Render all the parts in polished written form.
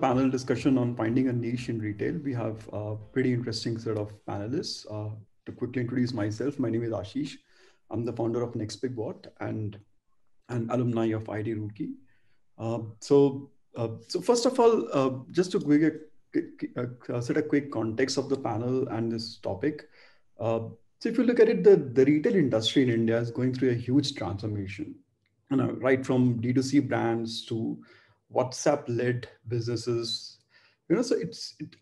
panel discussion on finding a niche in retail. We have a pretty interesting set of panelists. To quickly introduce myself, my name is Ashish. I'm the founder of Next Big What and an alumni of IIT Roorkee. So first of all, just to set a quick context of the panel and this topic. So if you look at it, the retail industry in India is going through a huge transformation. Right from D2C brands to WhatsApp-led businesses. So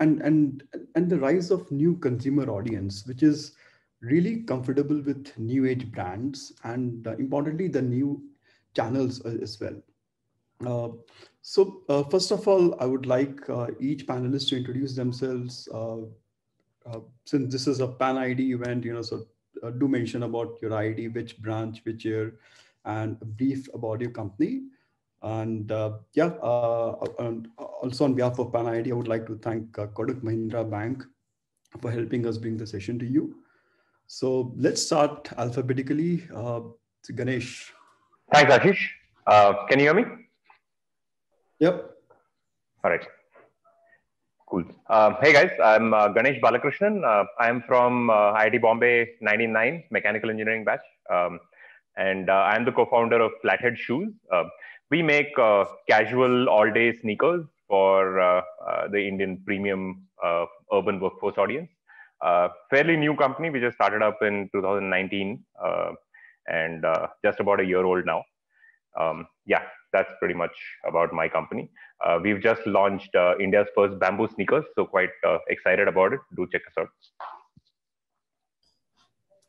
and the rise of new consumer audience, which is really comfortable with new age brands and importantly the new channels as well. First of all, I would like each panelist to introduce themselves. Since this is a pan ID event, do mention about your ID, which branch, which year, and a brief about your company. And and also on behalf of Pan ID, I would like to thank Kotak Mahindra Bank for helping us bring the session to you. So let's start alphabetically. Ganesh. Thanks, Ashish. Can you hear me? Yep. All right. Cool. Hey guys, I'm Ganesh Balakrishnan. I'm from IIT Bombay 99 Mechanical Engineering batch. And I'm the co-founder of Flathead Shoes. We make casual all-day sneakers for the Indian premium urban workforce audience. Fairly new company. We just started up in 2019 and just about a year old now. Yeah, that's pretty much about my company. We've just launched India's first bamboo sneakers, so quite excited about it. Do check us out.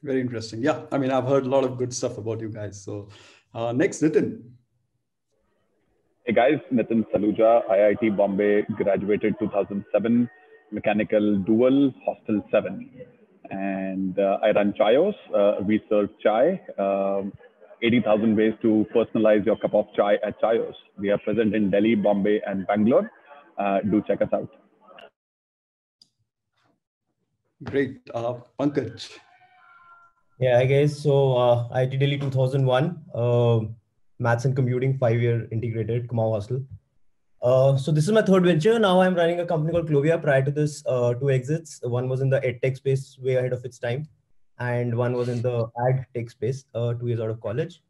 Very interesting. Yeah, I mean, I've heard a lot of good stuff about you guys. So next, Nitin. Hey guys, Nitin Saluja, IIT Bombay, graduated 2007, Mechanical Dual, Hostel 7. And I run Chayos. We serve chai. 80,000 ways to personalize your cup of chai at Chayos. We are present in Delhi, Bombay, and Bangalore. Do check us out. Great. Pankaj. Yeah, I guess so. IIT Delhi 2001, maths and computing 5-year integrated, Kumau Hostel. So this is my third venture. Now I'm running a company called Clovia. Prior to this, 2 exits. One was in the edtech space, way ahead of its time. And one was in the ad tech space, 2 years out of college.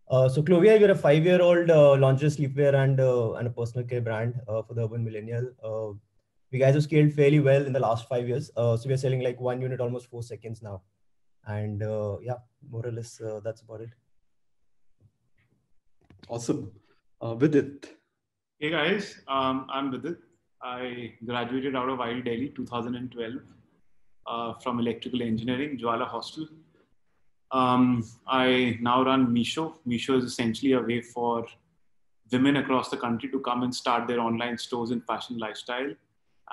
So Clovia, we're a 5-year-old lingerie, sleepwear, and a personal care brand for the urban millennial. We guys have scaled fairly well in the last 5 years. So we're selling like 1 unit almost 4 seconds now. And yeah, more or less, that's about it. Awesome. Vidit. Hey guys, I'm Vidit. I graduated out of IIT Delhi 2012 from electrical engineering, Jwala Hostel. I now run Meesho. Meesho is essentially a way for women across the country to come and start their online stores in fashion lifestyle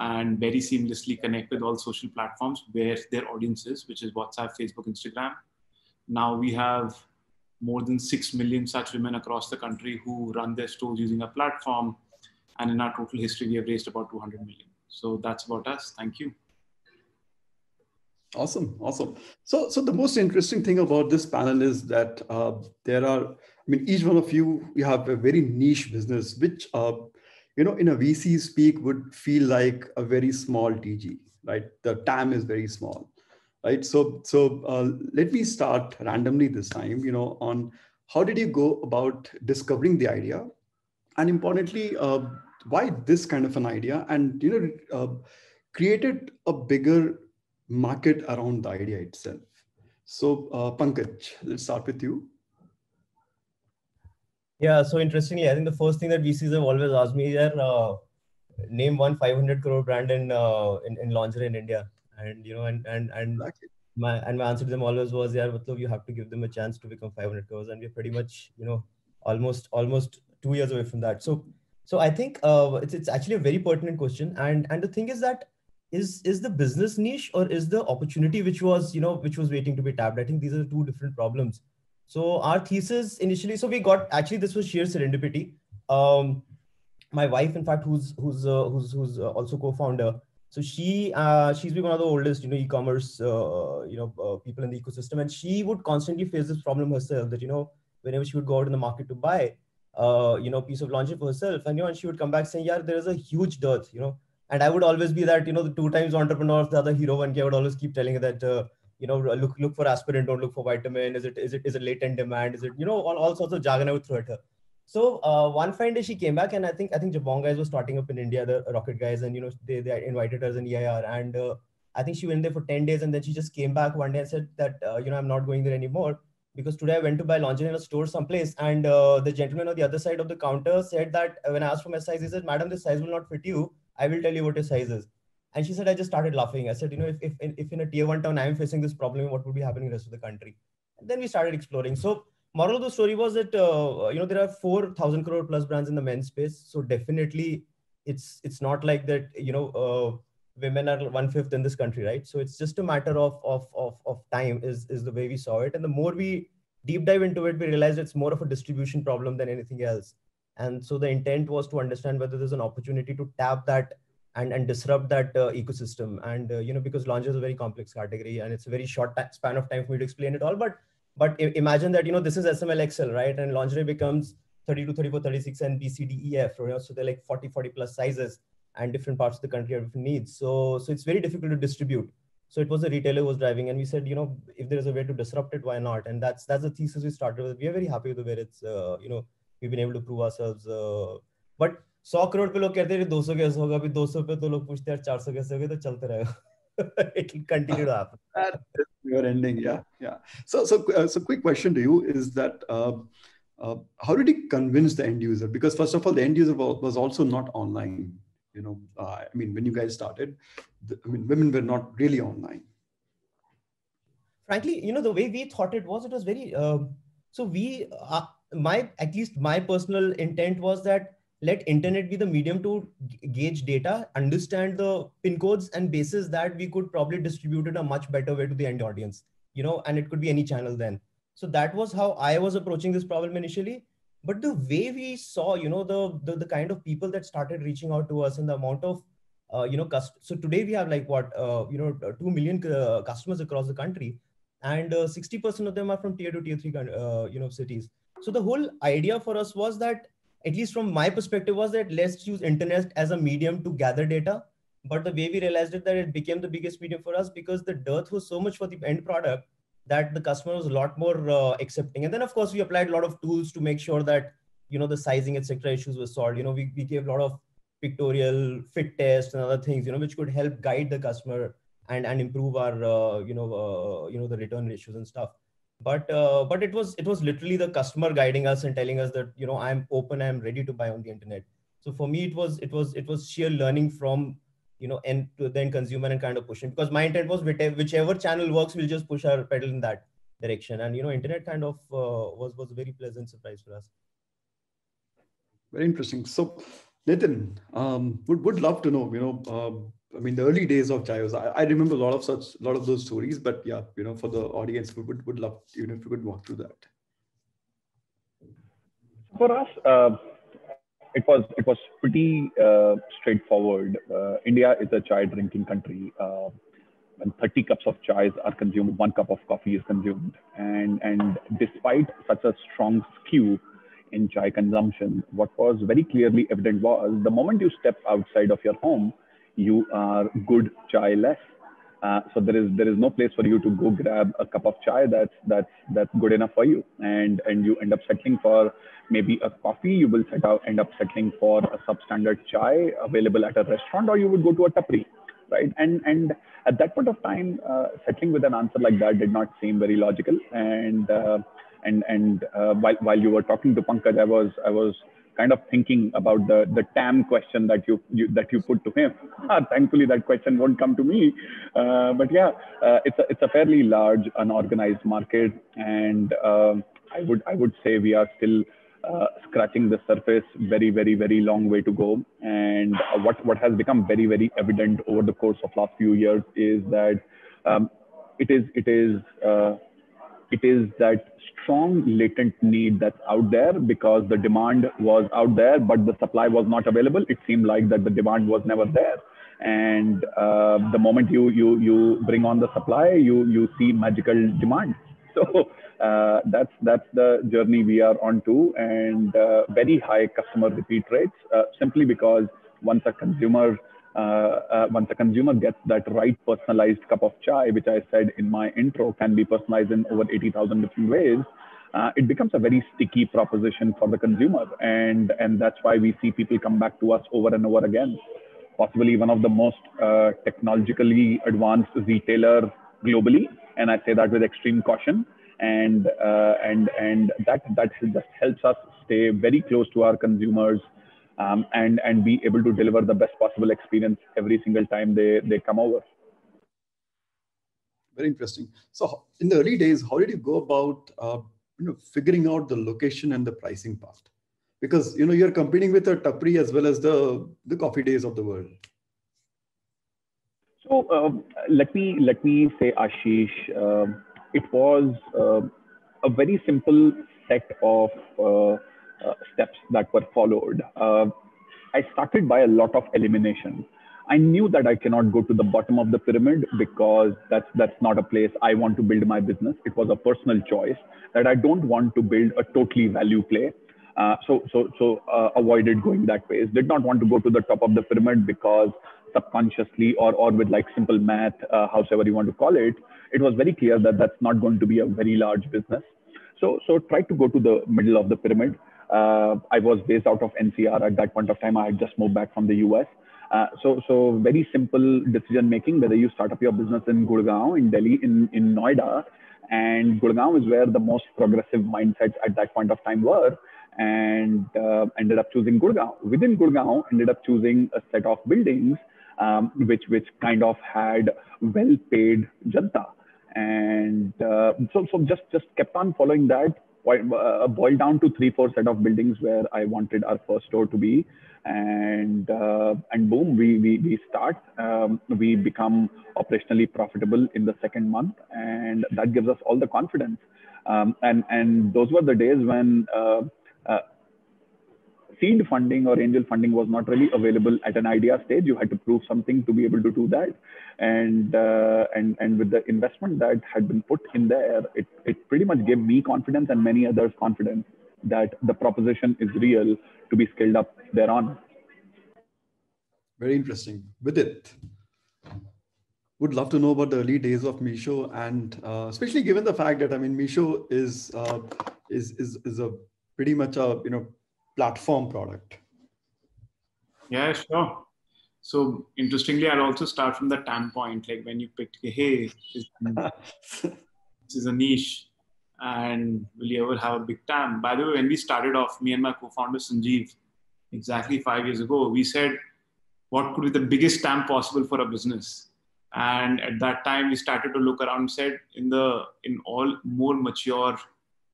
and very seamlessly connect with all social platforms where their audience is, which is WhatsApp, Facebook, Instagram. Now we have more than 6 million such women across the country who run their stores using a platform. And in our total history, we have raised about 200 million. So that's about us. Thank you. Awesome. So the most interesting thing about this panel is that each one of you have a very niche business, which, in a VC speak would feel like a very small TG, right? The TAM is very small, right? So let me start randomly this time, on how did you go about discovering the idea? And importantly, why this kind of an idea? And, created a bigger market around the idea itself. So Pankaj, let's start with you. Yeah, so interestingly, I think the first thing that VCs have always asked me is, name one 500 crore brand in lingerie in India. And, exactly. my answer to them always was, yeah, you have to give them a chance to become 500 crores. And we're pretty much, almost 2 years away from that. So I think it's actually a very pertinent question. And the thing is that, is the business niche or is the opportunity which was waiting to be tapped? I think these are two different problems. So our thesis initially, this was sheer serendipity. My wife, in fact, who's also co-founder. So she's been one of the oldest, e-commerce, people in the ecosystem, and she would constantly face this problem herself that, whenever she would go out in the market to buy, piece of lingerie for herself. And, and she would come back saying, yeah, there is a huge dearth, and I would always be that, the 2 times entrepreneur, the other hero one, I would always keep telling her that, look for aspirin, don't look for vitamin. Is it latent demand? Is it, all sorts of jargon I would throw at her. So one fine day she came back, and I think Jabong guys were starting up in India, the Rocket guys, and they invited her as an EIR, and I think she went there for 10 days, and then she just came back one day and said that I'm not going there anymore, because today I went to buy lingerie in a store someplace, and the gentleman on the other side of the counter said that when I asked for my size, he said, "Madam, this size will not fit you. I will tell you what your size is." And she said, I just started laughing. I said, if in a tier 1 town I am facing this problem, what would be happening in the rest of the country? And then we started exploring. So moral of the story was that there are 4,000 crore plus brands in the men's space. So definitely it's not like that women are 1/5 in this country, right? So it's just a matter of time is the way we saw it. And the more we deep dive into it, we realized it's more of a distribution problem than anything else. And so the intent was to understand whether there's an opportunity to tap that and disrupt that ecosystem. And because lingerie is a very complex category, and it's a very short span of time for me to explain it all. But imagine that this is SML XL, right? And lingerie becomes 32, 34, 36, and B, C, D, E, F. So they're like 40 plus sizes, and different parts of the country have different needs. So it's very difficult to distribute. So it was the retailer who was driving, and we said, if there is a way to disrupt it, why not? And that's the thesis we started with. We are very happy with where it's, we've been able to prove ourselves. But 100 crore पे लोग कहते हैं 200 कैसे होगा, अभी 200 पे तो लोग पूछते हैं 400 कैसे होगा, तो चलते रहेगा. It will continue to happen. You're ending, yeah. So quick question to you is that how did he convince the end user? Because first of all, the end user was also not online. When you guys started, women were not really online. Frankly, the way we thought it was very. So we, at least my personal intent was that let internet be the medium to gauge data, understand the pin codes, and basis that we could probably distribute it a much better way to the end audience, and it could be any channel then. So that was how I was approaching this problem initially. But the way we saw, the kind of people that started reaching out to us and the amount of, so today we have like 2 million customers across the country, and 60% of them are from tier 2, tier 3, cities. So the whole idea for us was that, at least from my perspective, was that let's use internet as a medium to gather data. But the way we realized it, that it became the biggest medium for us, because the dearth was so much for the end product that the customer was a lot more accepting. And then of course we applied a lot of tools to make sure that, the sizing, etc. issues were solved. We gave a lot of pictorial fit tests and other things, which could help guide the customer and improve our, the return ratios and stuff. But it was literally the customer guiding us and telling us that, I'm open, I'm ready to buy on the internet. So for me, it was sheer learning from, end to the end consumer and kind of pushing, because my intent was whichever channel works, we'll just push our pedal in that direction. And, internet kind of was a very pleasant surprise for us. Very interesting. So Nitin, would love to know, the early days of Chaayos. I remember a lot of those stories, but yeah, for the audience, we would love, if you could walk through that. For us, it was pretty straightforward. India is a chai drinking country. When 30 cups of chai are consumed, 1 cup of coffee is consumed. And despite such a strong skew in chai consumption, what was very clearly evident was the moment you step outside of your home, you are good chai less. So there is no place for you to go grab a cup of chai that's good enough for you, and you end up settling for maybe a coffee. You will end up settling for a substandard chai available at a restaurant, or you would go to a tapri, right? And at that point of time, settling with an answer like that did not seem very logical. And while you were talking to Pankaj, I was kind of thinking about the TAM question that you put to him. Thankfully, that question won't come to me. But yeah, it's a fairly large unorganized market, and I would say we are still scratching the surface. Very, very, very long way to go. And what has become very, very evident over the course of last few years is that it is that strong latent need that's out there, because the demand was out there, but the supply was not available. It seemed like that the demand was never there. And the moment you bring on the supply, you see magical demand. That's the journey we are on to, and very high customer repeat rates, simply because once a consumer gets that right personalized cup of chai, which I said in my intro can be personalized in over 80,000 different ways, it becomes a very sticky proposition for the consumer, and that's why we see people come back to us over and over again. Possibly one of the most technologically advanced retailer globally, and I say that with extreme caution. And that just helps us stay very close to our consumers, and be able to deliver the best possible experience every single time they come over. Very interesting. So in the early days, how did you go about figuring out the location and the pricing part? Because you're competing with a Tapri as well as the Coffee Days of the world. So let me say, Ashish, it was a very simple set of steps that were followed. I started by a lot of elimination. I knew that I cannot go to the bottom of the pyramid because that's not a place I want to build my business. It was a personal choice that I don't want to build a totally value play. So avoided going that way. Did not want to go to the top of the pyramid because subconsciously or with like simple math, however you want to call it, it was very clear that that's not going to be a very large business. So tried to go to the middle of the pyramid. I was based out of NCR at that point of time. I had just moved back from the US. So very simple decision making, whether you start up your business in Gurgaon, in Delhi, in Noida, and Gurgaon is where the most progressive mindsets at that point of time were, and ended up choosing Gurgaon. Within Gurgaon, ended up choosing a set of buildings which kind of had well-paid janta, and so just kept on following that. Boiled down to 3-4 set of buildings where I wanted our first store to be, and boom, we start. We become operationally profitable in the second month, and that gives us all the confidence. And those were the days when seed funding or angel funding was not really available at an idea stage. You had to prove something to be able to do that. And with the investment that had been put in there, it pretty much gave me confidence and many others confidence that the proposition is real to be scaled up thereon. Very interesting. Vidit, would love to know about the early days of Meesho, and especially given the fact that Meesho is a pretty much a platform product. Yeah, sure. So interestingly, I'll also start from the TAM point, like when you picked, hey, this is a niche, and will you ever have a big TAM? By the way, when we started off, me and my co-founder Sanjeev, exactly 5 years ago, we said, what could be the biggest TAM possible for a business? And at that time, we started to look around and said, in all more mature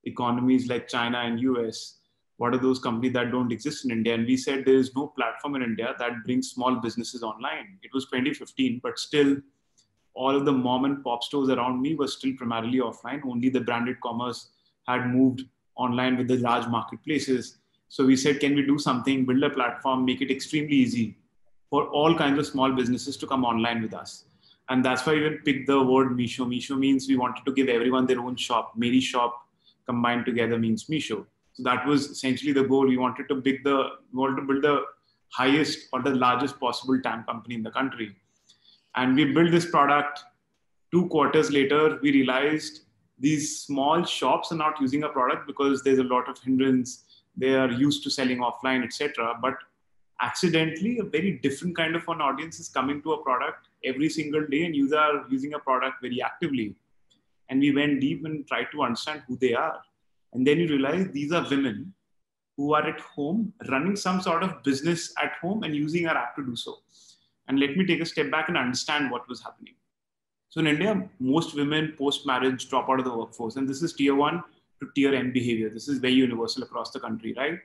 economies like China and US, what are those companies that don't exist in India? And we said there is no platform in India that brings small businesses online. It was 2015, but still all of the mom and pop stores around me were still primarily offline. Only the branded commerce had moved online with the large marketplaces. So we said, can we do something, build a platform, make it extremely easy for all kinds of small businesses to come online with us? And that's why we even picked the word Meesho. Meesho means we wanted to give everyone their own shop. Meri shop combined together means Meesho. So that was essentially the goal. We wanted to build the highest or the largest possible TAM company in the country. And we built this product. 2 quarters later, we realized these small shops are not using a product because there's a lot of hindrance. They are used to selling offline, etc. But accidentally, a very different kind of an audience is coming to a product every single day, and users are using a product very actively. And we went deep and tried to understand who they are. And then you realize these are women who are at home running some sort of business at home and using our app to do so. And let me take a step back and understand what was happening. So in India, most women post-marriage drop out of the workforce. And this is tier 1 to tier N behavior. This is very universal across the country, right?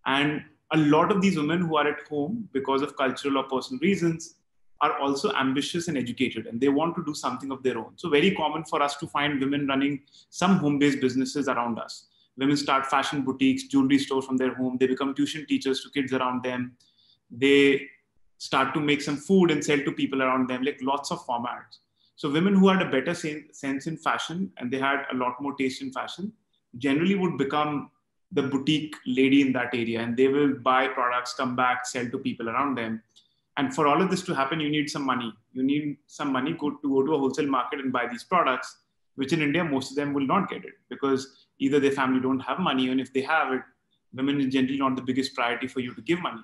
And a lot of these women who are at home because of cultural or personal reasons are also ambitious and educated, and they want to do something of their own. So very common for us to find women running some home-based businesses around us. Women start fashion boutiques, jewelry stores from their home. They become tuition teachers to kids around them. They start to make some food and sell to people around them, like lots of formats. So women who had a better sense in fashion and they had a lot more taste in fashion generally would become the boutique lady in that area, and they will buy products, come back, sell to people around them. And for all of this to happen, you need some money. You need some money to go to a wholesale market and buy these products, which in India, most of them will not get it because either their family don't have money, and if they have it, women is generally not the biggest priority for you to give money.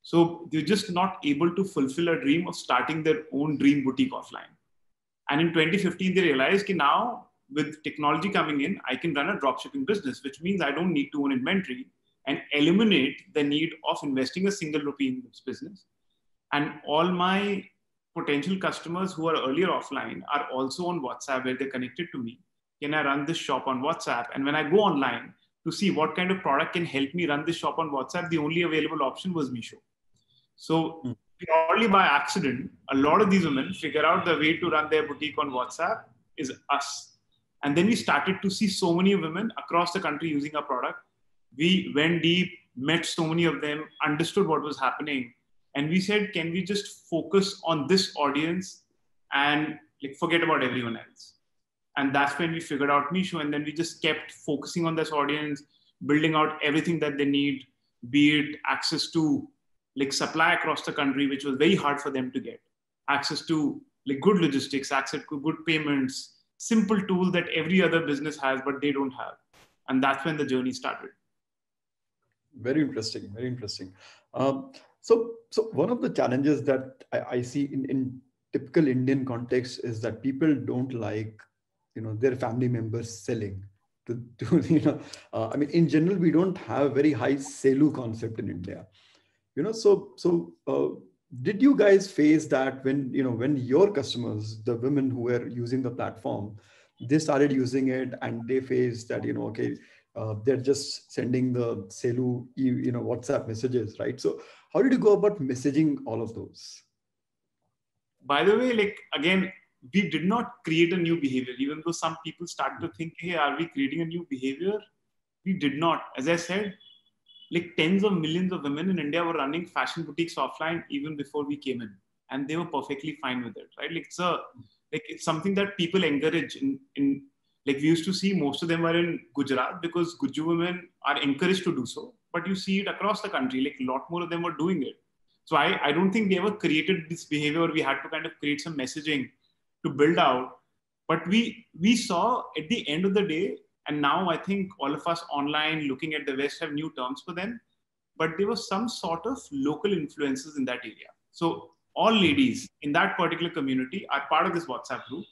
So they're just not able to fulfill a dream of starting their own dream boutique offline. And in 2015, they realized that now with technology coming in, I can run a dropshipping business, which means I don't need to own inventory and eliminate the need of investing a single rupee in this business. And all my potential customers who are earlier offline are also on WhatsApp where they're connected to me. Can I run this shop on WhatsApp? And when I go online to see what kind of product can help me run this shop on WhatsApp, the only available option was Meesho. So purely by accident, a lot of these women figure out the way to run their boutique on WhatsApp is us. And then we started to see so many women across the country using our product. We went deep, met so many of them, understood what was happening. And we said, can we just focus on this audience and forget about everyone else? And that's when we figured out Meesho. And then we just kept focusing on this audience, building out everything that they need, be it access to supply across the country, which was very hard for them to get, access to good logistics, access to good payments, simple tool that every other business has, but they don't have. And that's when the journey started. Very interesting. Very interesting. So one of the challenges that I see in typical Indian context is that people don't like, their family members selling to I mean, in general, we don't have a very high selu concept in India, did you guys face that when your customers, the women who were using the platform, they started using it and they faced that, they're just sending the selu, WhatsApp messages, right? So how did you go about messaging all of those? By the way, again, we did not create a new behavior, even though some people start to think, hey, are we creating a new behavior? We did not. As I said, tens of millions of women in India were running fashion boutiques offline even before we came in, and they were perfectly fine with it, right? It's something that people encourage. In we used to see most of them were in Gujarat because Guju women are encouraged to do so, but you see it across the country. A lot more of them were doing it. So I don't think we ever created this behavior. We had to kind of create some messaging to build out, but we saw at the end of the day. And now I think all of us online looking at the West have new terms for them, but there was some sort of local influences in that area. So all ladies in that particular community are part of this WhatsApp group.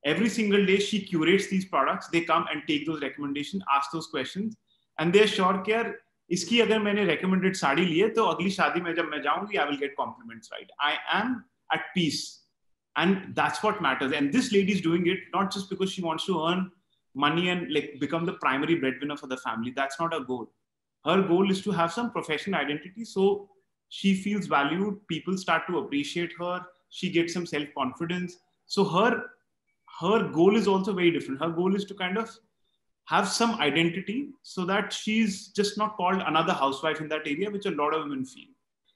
Every single day she curates these products. They come and take those recommendations, ask those questions, and they're sure that iski agar maine recommended saadi liye, to agli shaadi mein jab main jaungi, I will get compliments, right? I am at peace. And that's what matters. And this lady is doing it not just because she wants to earn money and become the primary breadwinner for the family. That's not her goal. Her goal is to have some professional identity. So she feels valued. People start to appreciate her. She gets some self-confidence. So her goal is also very different. Her goal is to kind of have some identity so that she's just not called another housewife in that area, which a lot of women feel.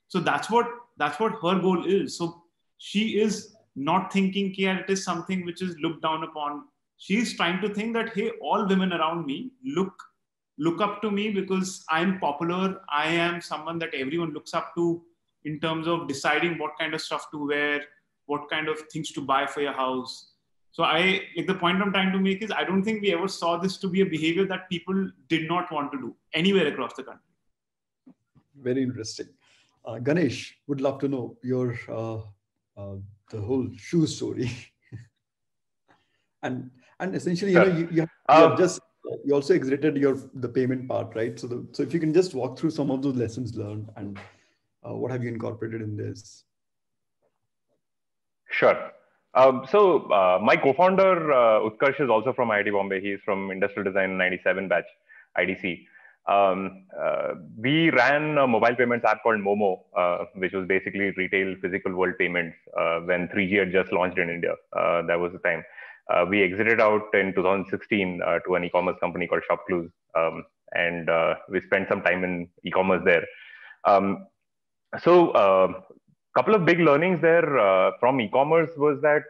So that's what her goal is. So she is not thinking that it is something which is looked down upon. She's trying to think that, hey, all women around me look up to me because I'm popular. I am someone that everyone looks up to in terms of deciding what kind of stuff to wear, what kind of things to buy for your house. So the point I'm trying to make is I don't think we ever saw this to be a behavior that people did not want to do anywhere across the country. Very interesting. Ganesh, would love to know your the whole shoe story. and essentially, you also exited the payment part, right? So if you can just walk through some of those lessons learned and what have you incorporated in this? Sure. So my co-founder Utkarsh is also from IIT Bombay. He's from Industrial Design 97 batch, IDC. We ran a mobile payments app called Momo, which was basically retail physical world payments when 3G had just launched in India. That was the time. We exited out in 2016 to an e-commerce company called ShopClues, and we spent some time in e-commerce there. So couple of big learnings there from e-commerce was that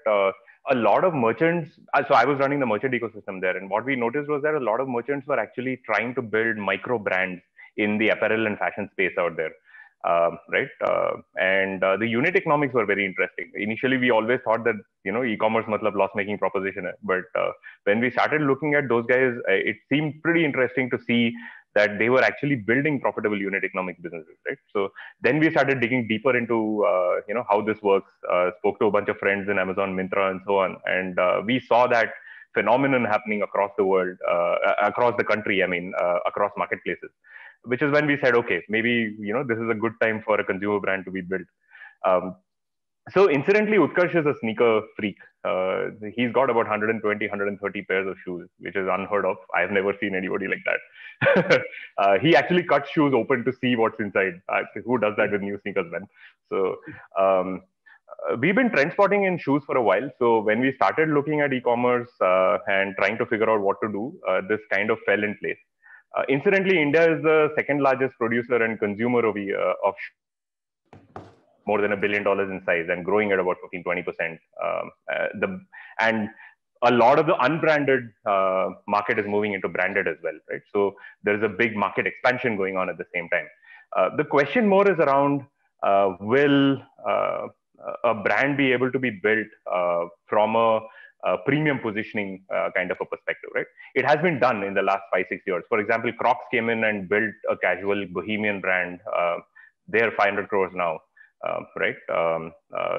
a lot of merchants, so I was running the merchant ecosystem there, and what we noticed was that a lot of merchants were actually trying to build micro brands in the apparel and fashion space out there. Right, and the unit economics were very interesting. Initially, we always thought that e-commerce matlab loss-making proposition hai. But when we started looking at those guys, it seemed pretty interesting to see that they were actually building profitable unit economics businesses, right? So then we started digging deeper into how this works. Spoke to a bunch of friends in Amazon, Myntra, and so on, and we saw that phenomenon happening across the world, across the country. I mean, across marketplaces. Which is when we said, okay, maybe this is a good time for a consumer brand to be built. So incidentally, Utkarsh is a sneaker freak. He's got about 120, 130 pairs of shoes, which is unheard of. I've never seen anybody like that. He actually cuts shoes open to see what's inside. Who does that with new sneakers, man? So we've been trend spotting in shoes for a while. So when we started looking at e-commerce and trying to figure out what to do, this kind of fell in place. Incidentally, India is the second largest producer and consumer of more than $1 billion in size and growing at about 15-20%. And a lot of the unbranded market is moving into branded as well, right? So there's a big market expansion going on at the same time. The question more is around, will a brand be able to be built from a premium positioning kind of a perspective, right? It has been done in the last 5-6 years. For example, Crocs came in and built a casual bohemian brand. They're 500 crores now, right?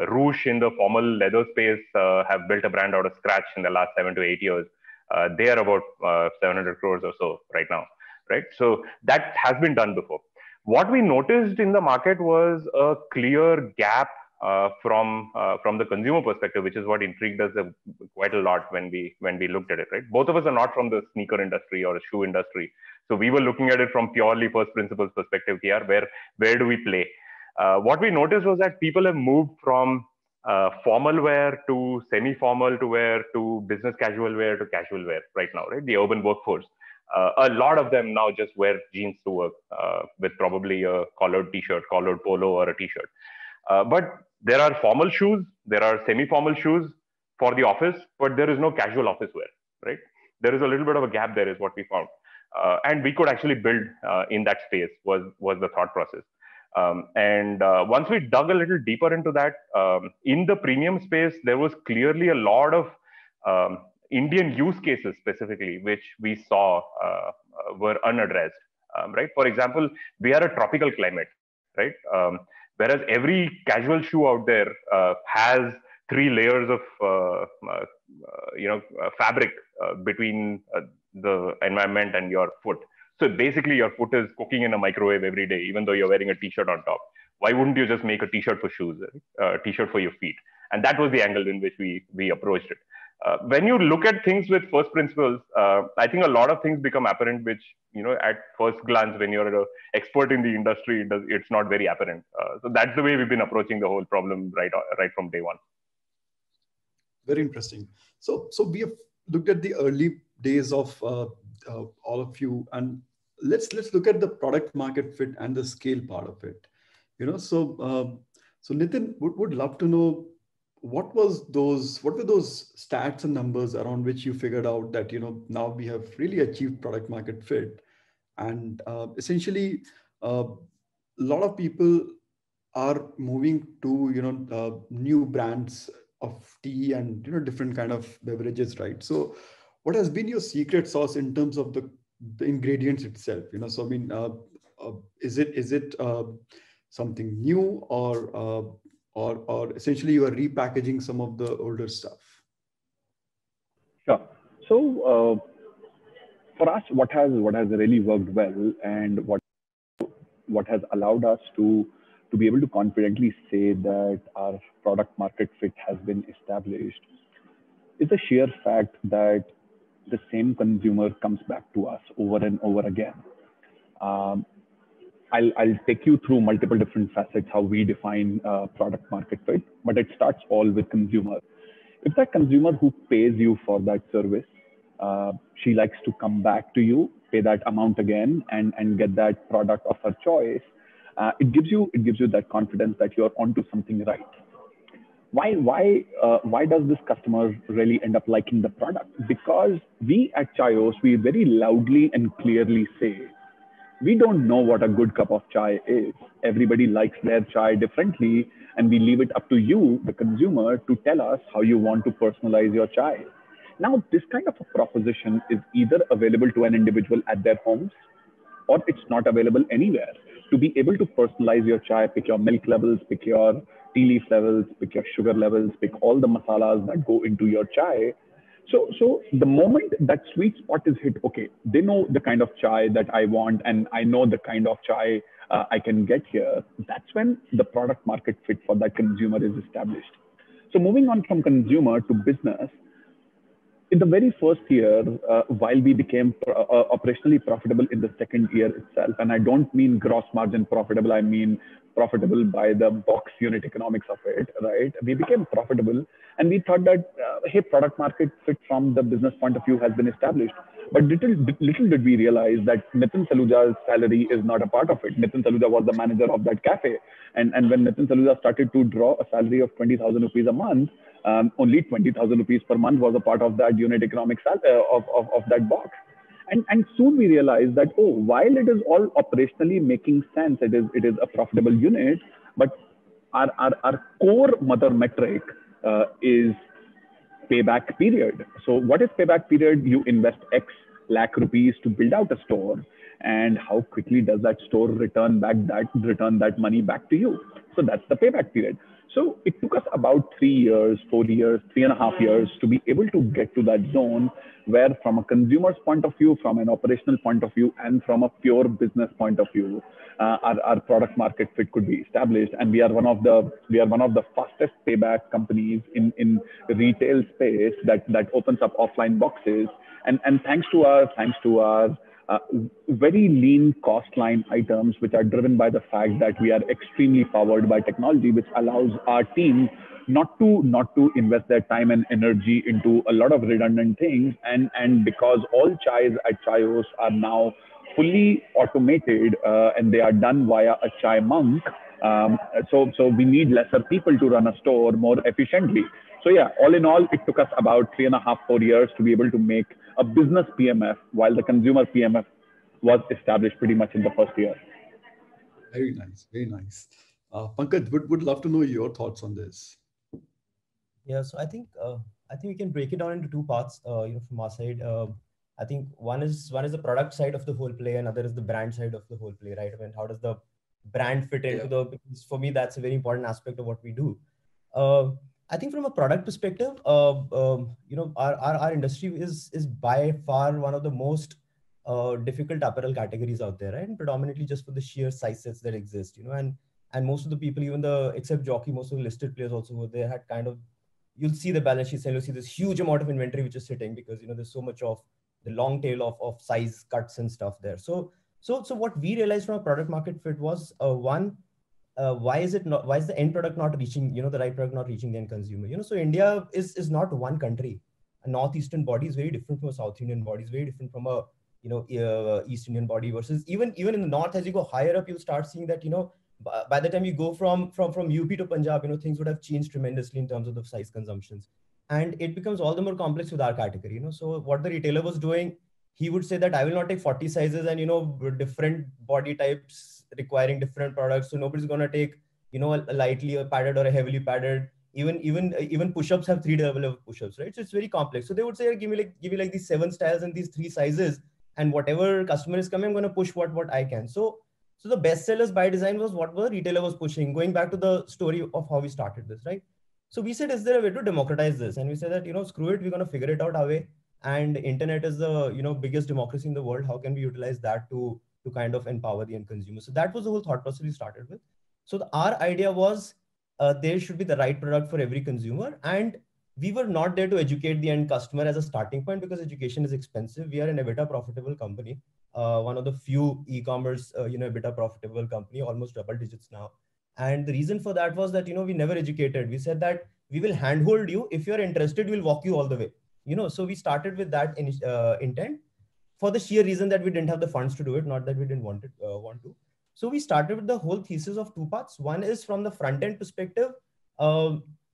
Roosh in the formal leather space have built a brand out of scratch in the last 7 to 8 years. They are about 700 crores or so right now, right? So that has been done before. What we noticed in the market was a clear gap from the consumer perspective, which is what intrigued us quite a lot when we looked at it, right? Both of us are not from the sneaker industry or the shoe industry, so we were looking at it from purely first principles perspective here. Where do we play? What we noticed was that people have moved from formal wear to semi-formal to wear to business casual wear to casual wear right now, right? The urban workforce. A lot of them now just wear jeans to work with probably a collared t-shirt, collared polo, or a t-shirt. But there are formal shoes, there are semi-formal shoes for the office, but there is no casual office wear, right? There is a little bit of a gap there is what we found. And we could actually build in that space was the thought process. And once we dug a little deeper into that, in the premium space, there was clearly a lot of Indian use cases specifically, which we saw were unaddressed, right? For example, we are a tropical climate, right? Whereas every casual shoe out there has 3 layers of fabric between the environment and your foot. So basically, your foot is cooking in a microwave every day, even though you're wearing a t-shirt on top. Why wouldn't you just make a t-shirt for shoes, a t-shirt for your feet? And that was the angle in which we approached it. When you look at things with first principles, I think a lot of things become apparent, which, at first glance, when you're an expert in the industry, it's not very apparent. So that's the way we've been approaching the whole problem right from day one. Very interesting. So we have looked at the early days of all of you, and let's look at the product market fit and the scale part of it. So Nitin would love to know, what were those stats and numbers around which you figured out that now we have really achieved product market fit, and essentially a lot of people are moving to new brands of tea and different kind of beverages, right? So what has been your secret sauce in terms of the ingredients itself? So I mean, is it something new, or essentially you are repackaging some of the older stuff? Sure. So for us, what has really worked well, and what has allowed us to be able to confidently say that our product market fit has been established, is the sheer fact that the same consumer comes back to us over and over again. I'll take you through multiple different facets how we define product market fit, but it starts all with consumer. If that consumer who pays you for that service, she likes to come back to you, pay that amount again, and get that product of her choice, it gives you that confidence that you're onto something right. Why does this customer really end up liking the product? Because we at Chayos, we very loudly and clearly say, we don't know what a good cup of chai is. Everybody likes their chai differently, and we leave it up to you, the consumer, to tell us how you want to personalize your chai. Now, this kind of a proposition is either available to an individual at their homes, or it's not available anywhere. To be able to personalize your chai, pick your milk levels, pick your tea leaf levels, pick your sugar levels, pick all the masalas that go into your chai. So the moment that sweet spot is hit, okay, they know the kind of chai that I want, and I know the kind of chai I can get here. That's when the product market fit for that consumer is established. So moving on from consumer to business, in the very first year, while we became operationally profitable in the second year itself, and I don't mean gross margin profitable, I mean profitable by the box unit economics of it, right? We became profitable, and we thought that, hey, product market fit from the business point of view has been established. But little did we realize that Nitin Saluja's salary is not a part of it. Nitin Saluja was the manager of that cafe. And when Nitin Saluja started to draw a salary of 20,000 rupees a month, only 20,000 rupees per month was a part of that unit economics of that box. And soon we realized that, oh, while it is all operationally making sense, it is a profitable unit, but our core mother metric is payback period. So what is payback period? You invest X lakh rupees to build out a store, and how quickly does that store return that money back to you? So that's the payback period. So it took us about 3 years, 4 years, 3.5 years to be able to get to that zone where, from a consumer's point of view, from an operational point of view, and from a pure business point of view, our product market fit could be established. And we are one of the fastest payback companies in retail space that opens up offline boxes. And thanks to our very lean cost line items, which are driven by the fact that we are extremely powered by technology, which allows our team not to invest their time and energy into a lot of redundant things. And because all chais at Chayos are now fully automated, and they are done via a chai monk, so we need lesser people to run a store more efficiently. So yeah, all in all, it took us about 3.5, 4 years to be able to make a business PMF, while the consumer PMF was established pretty much in the first year. Very nice, very nice. Pankaj, would love to know your thoughts on this. Yeah, so I think we can break it down into two parts. From our side, I think one is the product side of the whole play, and other is the brand side of the whole play, right? I mean, how does the brand fit into because for me, that's a very important aspect of what we do. I think from a product perspective, our industry is by far one of the most difficult apparel categories out there, right? And predominantly just for the sheer size sets that exist, and most of the people, even except Jockey, most of the listed players also, they had kind of, you'll see the balance sheets and you'll see this huge amount of inventory which is sitting because there's so much of the long tail of size cuts and stuff there. So what we realized from a product market fit was why is the end product not reaching, the right product not reaching the end consumer? So India is not one country. A northeastern body is very different from a South Indian body, is very different from a East Indian body, versus even in the north. As you go higher up, you'll start seeing that by the time you go from UP to Punjab, things would have changed tremendously in terms of the size consumptions, and it becomes all the more complex with our category. So what the retailer was doing, he would say that I will not take 40 sizes and different body types requiring different products. So nobody's going to take a lightly padded or a heavily padded. Even push-ups have 3 levels of push-ups, right? So it's very complex. So they would say, give me like these 7 styles and these 3 sizes, and whatever customer is coming, I'm going to push what I can. So the best sellers by design was what the retailer was pushing. Going back to the story of how we started this, right? So we said, is there a way to democratize this? And we said that, screw it, we're going to figure it out our way. And internet is the biggest democracy in the world. How can we utilize that to kind of empower the end consumer? So that was the whole thought process we started with. So our idea was there should be the right product for every consumer, and we were not there to educate the end customer as a starting point because education is expensive. We are an EBITDA profitable company, one of the few e-commerce EBITDA profitable company, almost double digits now. And the reason for that was that we never educated. We said that we will handhold you. If you're interested, we'll walk you all the way. So we started with that intent, for the sheer reason that we didn't have the funds to do it, not that we didn't want to. So we started with the whole thesis of 2 parts. One is from the front end perspective.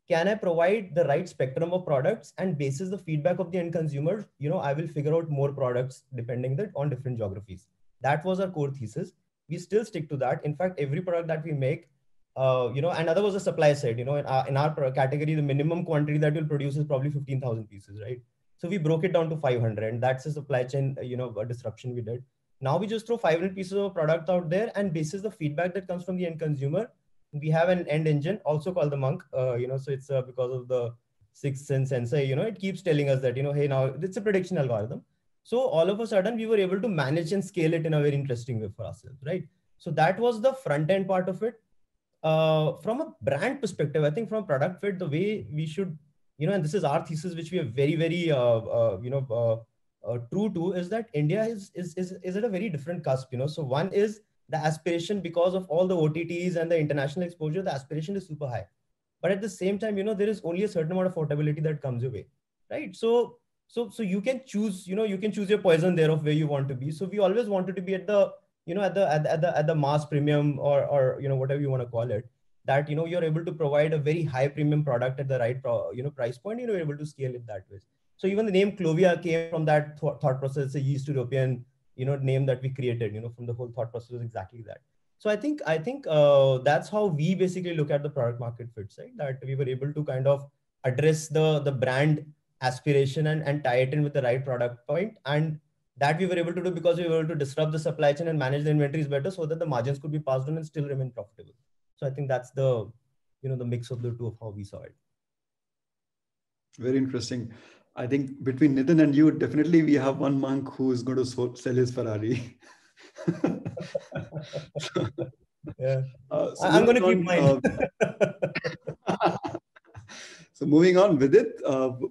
can I provide the right spectrum of products, and basis the feedback of the end consumer, I will figure out more products depending on different geographies. That was our core thesis. We still stick to that. In fact, every product that we make, and other was the supply side. In our category, the minimum quantity that we'll produce is probably 15,000 pieces, right? So we broke it down to 500, and that's a supply chain, a disruption we did. Now we just throw 500 pieces of product out there, and basis the feedback that comes from the end consumer, we have an end engine also called the Monk. So it's because of the sixth sense sensor. It keeps telling us that, hey, now it's a prediction algorithm. So all of a sudden we were able to manage and scale it in a very interesting way for ourselves, right? So that was the front end part of it. From a brand perspective, I think from a product fit, the way we should, and this is our thesis, which we are very, very, true to, is that India is at a very different cusp. So one is the aspiration, because of all the OTTs and the international exposure, the aspiration is super high. But at the same time, there is only a certain amount of affordability that comes your way, right? So you can choose, you can choose your poison there of where you want to be. So we always wanted to be at the, at the mass premium or whatever you want to call it, that, you're able to provide a very high premium product at the right, price point, you're able to scale it that way. So even the name Clovia came from that thought process, a East European, name that we created, from the whole thought process was exactly that. So I think that's how we basically look at the product market fits, right? That we were able to kind of address the brand aspiration and tie it in with the right product point. And that we were able to do because we were able to disrupt the supply chain and manage the inventories better, so that the margins could be passed on and still remain profitable. So I think that's the, the mix of the two of how we saw it. Very interesting. I think between Nitin and you, definitely we have one monk who is going to sell his Ferrari. Yeah. So I'm going to keep mine. So moving on with it,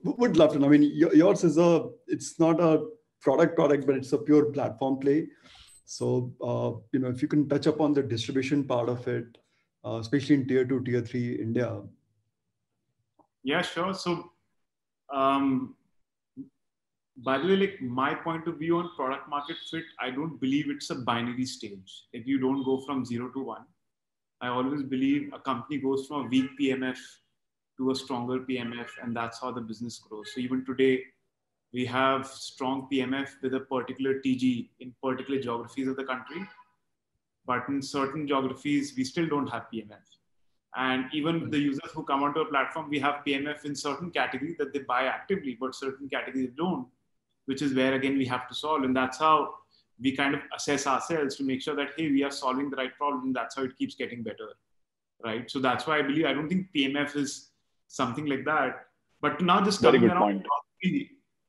would love to know. I mean, yours is it's not a product, but it's a pure platform play. So, if you can touch upon the distribution part of it, especially in tier 2, tier 3 India. Yeah, sure. So, by the way, like my point of view on product market fit, I don't believe it's a binary stage. Like you don't go from 0 to 1. I always believe a company goes from a weak PMF to a stronger PMF, and that's how the business grows. So even today, we have strong PMF with a particular TG in particular geographies of the country. But in certain geographies, we still don't have PMF. And even the users who come onto a platform, we have PMF in certain categories that they buy actively, but certain categories don't, which is where, again, we have to solve. And that's how we kind of assess ourselves to make sure that, hey, we are solving the right problem. And that's how it keeps getting better, right? So that's why I believe, I don't think PMF is something like that. But now just coming around,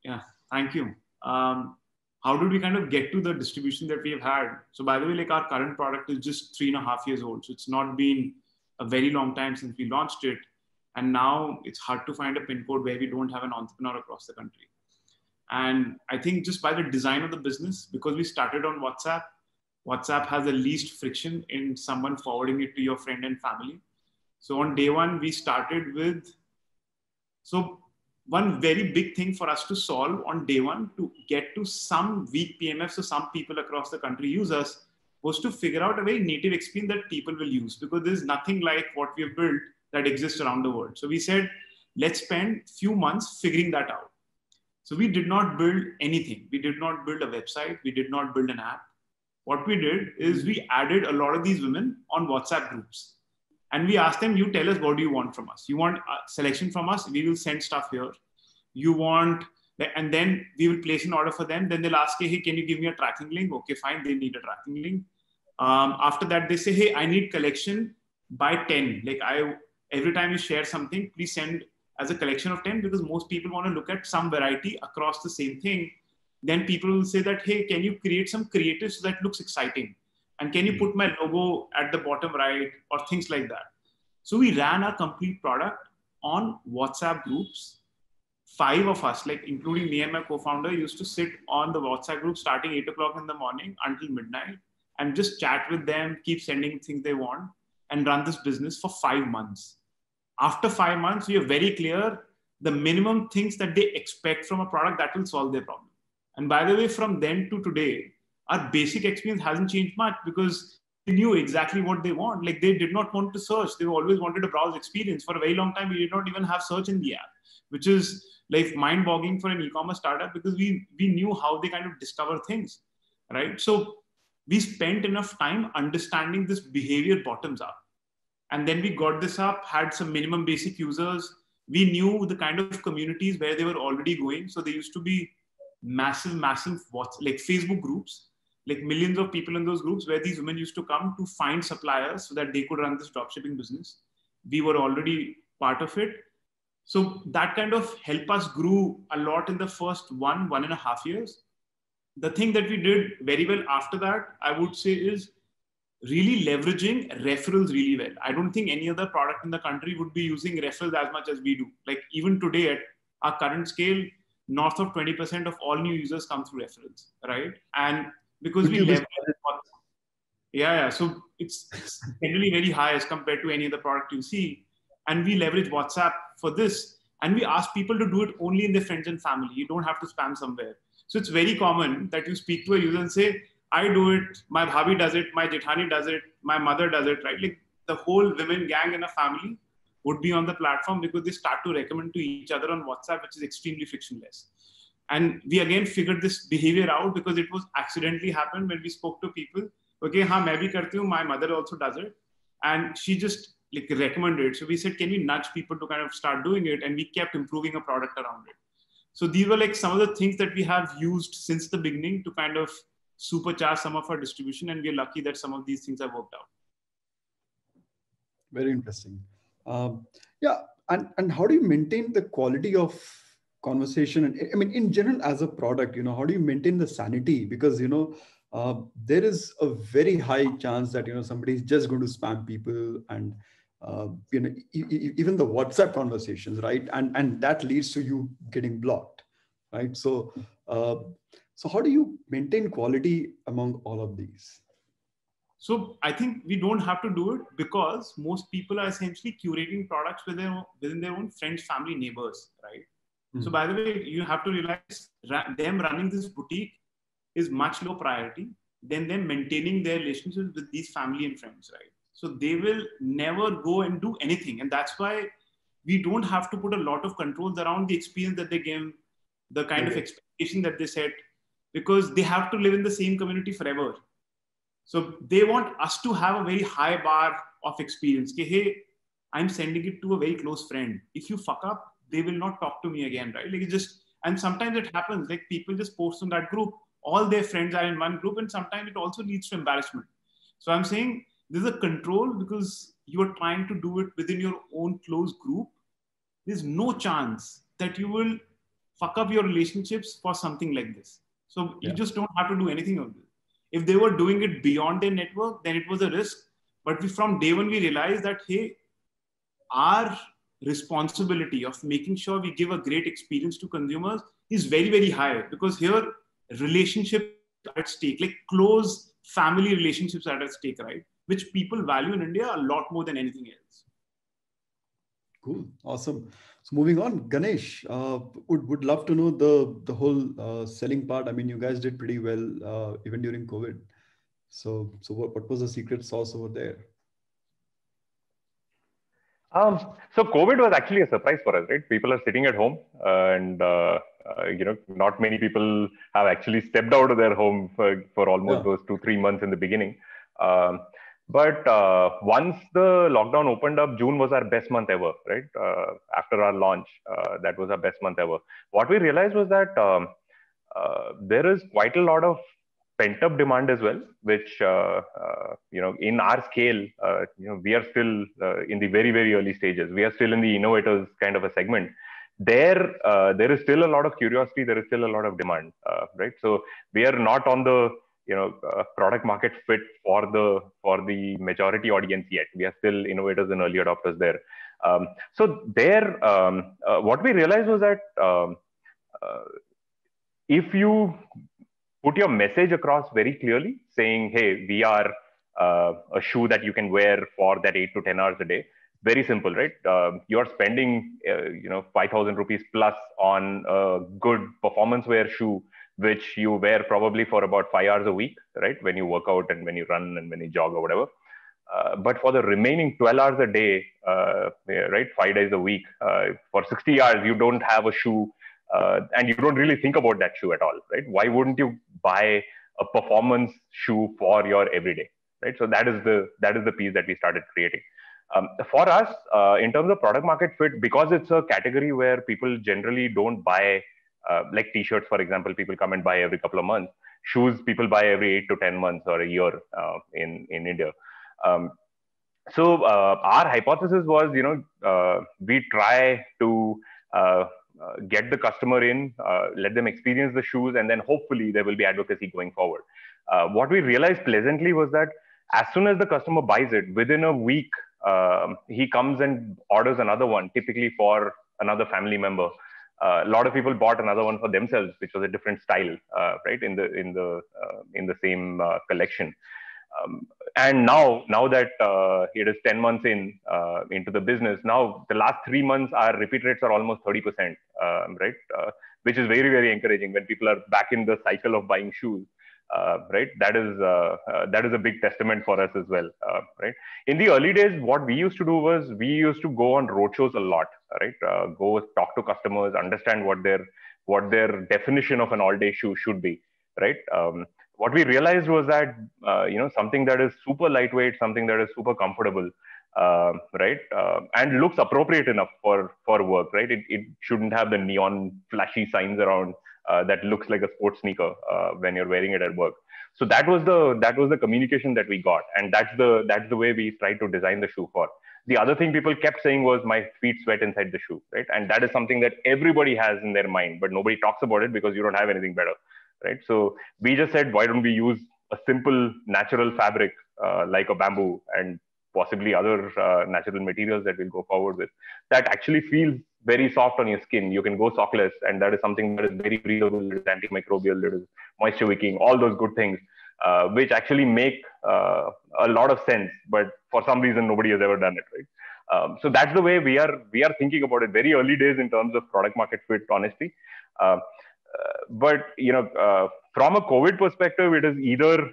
yeah, thank you. How did we kind of get to the distribution that we have had? So by the way, like our current product is just 3.5 years old. So it's not been a very long time since we launched it. And now it's hard to find a pin code where we don't have an entrepreneur across the country. And I think just by the design of the business, because we started on WhatsApp, WhatsApp has the least friction in someone forwarding it to your friend and family. So on day one, we started with, so one very big thing for us to solve on day one to get to some weak PMF, so some people across the country use us, was to figure out a very native experience that people will use, because there's nothing like what we have built that exists around the world. So we said, let's spend a few months figuring that out. So we did not build anything. We did not build a website. We did not build an app. What we did is we added a lot of these women on WhatsApp groups. And we asked them, you tell us, what do you want from us? You want a selection from us? We will send stuff here. You want, and then we will place an order for them. Then they'll ask, hey, can you give me a tracking link? Okay, fine. They need a tracking link. After that, they say, hey, I need collection by 10. Like every time you share something, please send as a collection of 10, because most people want to look at some variety across the same thing. Then people will say that, hey, can you create some creative so that looks exciting? And can you put my logo at the bottom right, or things like that? So we ran our complete product on WhatsApp groups. 5 of us, like including me and my co-founder, used to sit on the WhatsApp group starting 8 o'clock in the morning until midnight and just chat with them, keep sending things they want, and run this business for 5 months. After 5 months, we are very clear the minimum things that they expect from a product that will solve their problem. And by the way, from then to today, our basic experience hasn't changed much, because knew exactly what they want. Like they did not want to search. They always wanted a browse experience. For a very long time, we did not even have search in the app, which is like mind-boggling for an e-commerce startup because we knew how they kind of discover things, right? So we spent enough time understanding this behavior bottoms up. And then we got this up, had some minimum basic users. We knew the kind of communities where they were already going. So there used to be massive like Facebook groups, like millions of people in those groups where these women used to come to find suppliers so that they could run this dropshipping business. We were already part of it. So that kind of helped us grew a lot in the first 1.5 years. The thing that we did very well after that, I would say, is really leveraging referrals really well. I don't think any other product in the country would be using referrals as much as we do. Like even today at our current scale, north of 20% of all new users come through referrals, right? And because we leverage, so it's generally very high as compared to any other product you see. And we leverage WhatsApp for this. And we ask people to do it only in their friends and family. You don't have to spam somewhere. So it's very common that you speak to a user and say, I do it, my bhabi does it, my jethani does it, my mother does it, right? Like the whole women gang in a family would be on the platform because they start to recommend to each other on WhatsApp, which is extremely frictionless. And we again figured this behavior out because it was accidentally happened when we spoke to people. Okay, haan, main bhi karti hu, my mother also does it. And she just like recommended it. So we said, can we nudge people to kind of start doing it? And we kept improving a product around it. So these were like some of the things that we have used since the beginning to kind of supercharge some of our distribution. And we're lucky that some of these things have worked out. Very interesting. Yeah. And how do you maintain the quality of conversation? And I mean, in general, as a product, how do you maintain the sanity? Because, there is a very high chance that, somebody is just going to spam people and, even the WhatsApp conversations, right? And that leads to you getting blocked, right? So how do you maintain quality among all of these? So I think we don't have to do it because most people are essentially curating products within their own friends, family, neighbors, right? Mm-hmm. So by the way, you have to realize them running this boutique is much low priority than them maintaining their relationships with these family and friends, right? So they will never go and do anything. And that's why we don't have to put a lot of controls around the experience that they give, the kind of expectation that they set, because they have to live in the same community forever. So they want us to have a very high bar of experience. Okay, hey, I'm sending it to a very close friend. If you fuck up, they will not talk to me again, right? Like and sometimes it happens, like people just post on that group, all their friends are in one group, and sometimes it also leads to embarrassment. So I'm saying there's a control because you are trying to do it within your own close group. There's no chance that you will fuck up your relationships for something like this. So you just don't have to do anything of this. If they were doing it beyond their network, then it was a risk. But from day one, we realized that, hey, our responsibility of making sure we give a great experience to consumers is very, very high, because here relationships are at stake, like close family relationships are at stake, right? Which people value in India a lot more than anything else. Cool. Awesome. So moving on, Ganesh, would love to know the whole selling part. I mean, you guys did pretty well even during COVID. So what was the secret sauce over there? So COVID was actually a surprise for us, right? People are sitting at home, and not many people have actually stepped out of their home for almost those 2-3 months in the beginning. But once the lockdown opened up, June was our best month ever, right? After our launch, that was our best month ever. What we realized was that there is quite a lot of pent-up demand as well, which, in our scale, we are still in the very, very early stages. We are still in the innovators kind of a segment. There is still a lot of curiosity. There is still a lot of demand, right? So we are not on the product market fit for the majority audience yet. We are still innovators and early adopters there. So there, what we realized was that if you put your message across very clearly, saying, hey, we are a shoe that you can wear for that 8 to 10 hours a day. Very simple, right? You're spending 5,000 rupees plus on a good performance wear shoe which you wear probably for about 5 hours a week, right? When you work out and when you run and when you jog or whatever. But for the remaining 12 hours a day, right, 5 days a week, for 60 hours, you don't have a shoe, and you don't really think about that shoe at all, right? Why wouldn't you buy a performance shoe for your everyday, right? So that is the piece that we started creating. For us, in terms of product market fit, because it's a category where people generally don't buy, like t-shirts, for example, people come and buy every couple of months. Shoes, people buy every 8 to 10 months or a year in India. So our hypothesis was, we try to get the customer in, let them experience the shoes, and then hopefully there will be advocacy going forward. What we realized pleasantly was that as soon as the customer buys it, within a week, he comes and orders another one, typically for another family member. A lot of people bought another one for themselves, which was a different style, right, in the same collection. And now that it is 10 months into the business, now the last 3 months, our repeat rates are almost 30%, right? Which is very, very encouraging when people are back in the cycle of buying shoes, right? That is a big testament for us as well, right? In the early days, what we used to do was we used to go on roadshows a lot, right? Go talk to customers, understand what their definition of an all-day shoe should be, right? What we realized was that, something that is super lightweight, something that is super comfortable, right? And looks appropriate enough for work, right? It shouldn't have the neon flashy signs around that looks like a sports sneaker when you're wearing it at work. So that was the communication that we got. And that's the way we tried to design the shoe for. The other thing people kept saying was, my feet sweat inside the shoe, right? And that is something that everybody has in their mind, but nobody talks about it because you don't have anything better. Right. So we just said, why don't we use a simple natural fabric like a bamboo and possibly other natural materials that we'll go forward with that actually feels very soft on your skin. You can go sockless, and that is something that is very breathable, it is antimicrobial, it is moisture wicking, all those good things, which actually make a lot of sense. But for some reason, nobody has ever done it. Right. So that's the way we are thinking about it. Very early days in terms of product market fit, honestly. But from a COVID perspective, it is either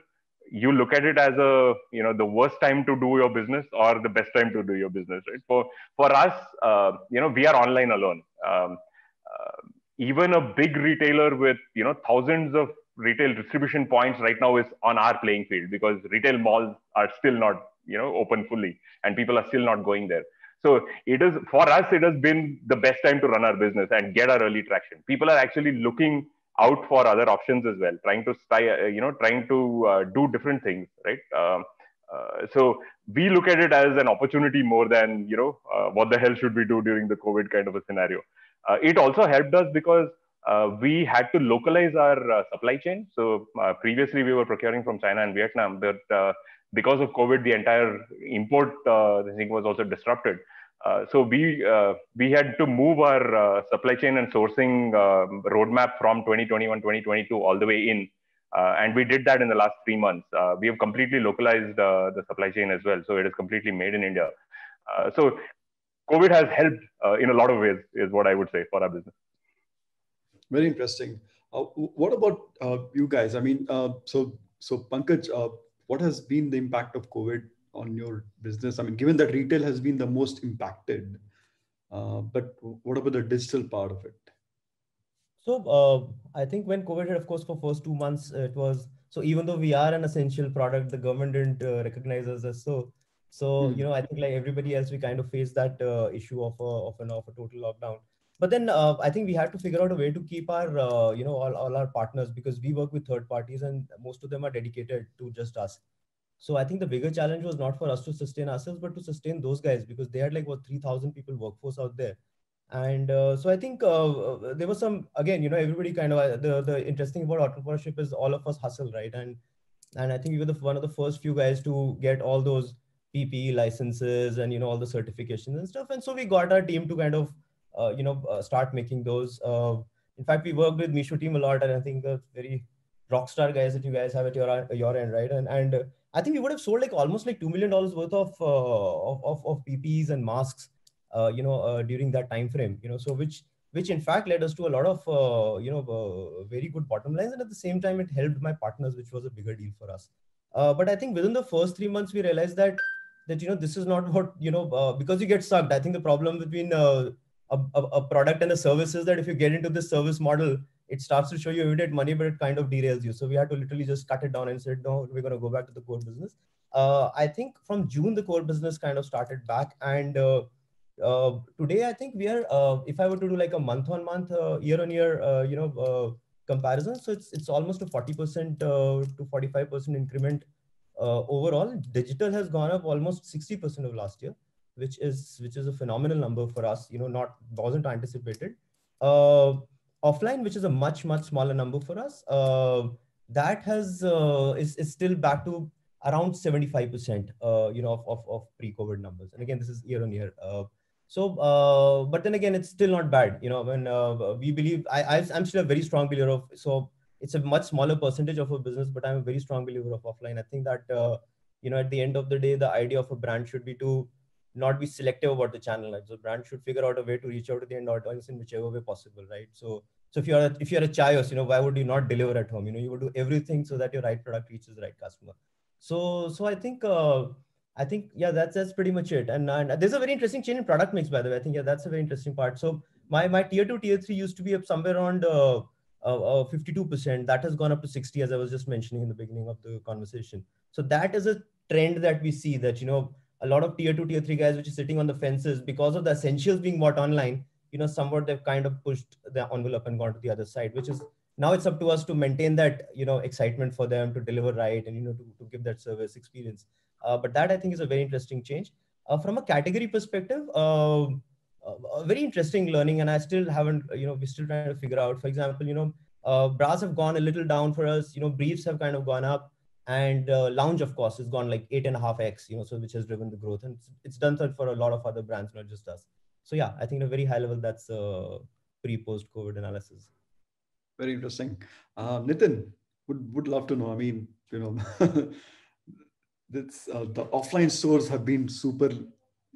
you look at it as the worst time to do your business or the best time to do your business, right? For us, we are online alone. Even a big retailer with thousands of retail distribution points right now is on our playing field, because retail malls are still not open fully, and people are still not going there. So for us, it has been the best time to run our business and get our early traction. People are actually looking out for other options as well, trying to do different things, right? So we look at it as an opportunity more than, what the hell should we do during the COVID kind of a scenario. It also helped us because we had to localize our supply chain. So previously we were procuring from China and Vietnam, but because of COVID, the entire import thing was also disrupted. So we had to move our supply chain and sourcing roadmap from 2021, 2022 all the way in. And we did that in the last 3 months. We have completely localized the supply chain as well. So it is completely made in India. So COVID has helped in a lot of ways, is what I would say, for our business. Very interesting. What about you guys? I mean, so Pankaj, what has been the impact of COVID on your business? I mean, given that retail has been the most impacted, but what about the digital part of it? So I think when COVID hit, of course, for first 2 months, it was, so even though we are an essential product, the government didn't recognize us as so. So, I think like everybody else, we kind of faced that issue of a total lockdown. But then I think we had to figure out a way to keep our, all our partners, because we work with third parties and most of them are dedicated to just us. So I think the bigger challenge was not for us to sustain ourselves, but to sustain those guys, because they had like 3,000 people workforce out there. And so I think there was some, again, everybody kind of, the interesting about entrepreneurship is all of us hustle, right? And I think we were one of the first few guys to get all those PPE licenses and, all the certifications and stuff. And so we got our team to kind of, start making those. In fact, we worked with Meesho team a lot, and I think the very rockstar guys that you guys have at your end, right? And I think we would have sold like almost like $2 million worth of PPEs and masks, during that time frame, so which which in fact led us to a lot of very good bottom lines, and at the same time it helped my partners, which was a bigger deal for us. But I think within the first 3 months we realized that this is not what because you get sucked. I think the problem between a product and a service is that if you get into this service model, it starts to show you immediate money, but it kind of derails you. So we had to literally just cut it down and said, no, we're going to go back to the core business. I think from June, the core business kind of started back. And today, I think we are, if I were to do like a month on month, year on year, comparison, so it's almost a 40% to 45% increment. Overall, digital has gone up almost 60% of last year, which is a phenomenal number for us. Wasn't anticipated. Offline, which is a much smaller number for us, that has is still back to around 75%, of pre-COVID numbers. And again, this is year on year. But then again, it's still not bad. When we believe, I'm still a very strong believer of. So it's a much smaller percentage of a business, but I'm a very strong believer of offline. I think that at the end of the day, the idea of a brand should be to not be selective about the channel. Right? So brand should figure out a way to reach out to the end audience in whichever way possible, right? So if you're a Chayos, why would you not deliver at home? You would do everything so that your right product reaches the right customer. So I think yeah, that's pretty much it. And there's a very interesting change in product mix, by the way. I think that's a very interesting part. So my tier 2, tier 3 used to be up somewhere around 52%. That has gone up to 60, as I was just mentioning in the beginning of the conversation. So that is a trend that we see, that a lot of tier 2, tier 3 guys which are sitting on the fences because of the essentials being bought online, somewhat they've kind of pushed the envelope and gone to the other side, which is now it's up to us to maintain that excitement for them to deliver right and to give that service experience. But that I think is a very interesting change. From a category perspective, a very interesting learning, and I still haven't, we're still trying to figure out. For example, bras have gone a little down for us. Briefs have kind of gone up, and lounge, of course, has gone like 8.5x. So which has driven the growth, and it's done that for a lot of other brands, not just us. So yeah, I think at a very high level, that's pre-post COVID analysis. Very interesting. Nitin, would love to know. I mean, this the offline stores have been super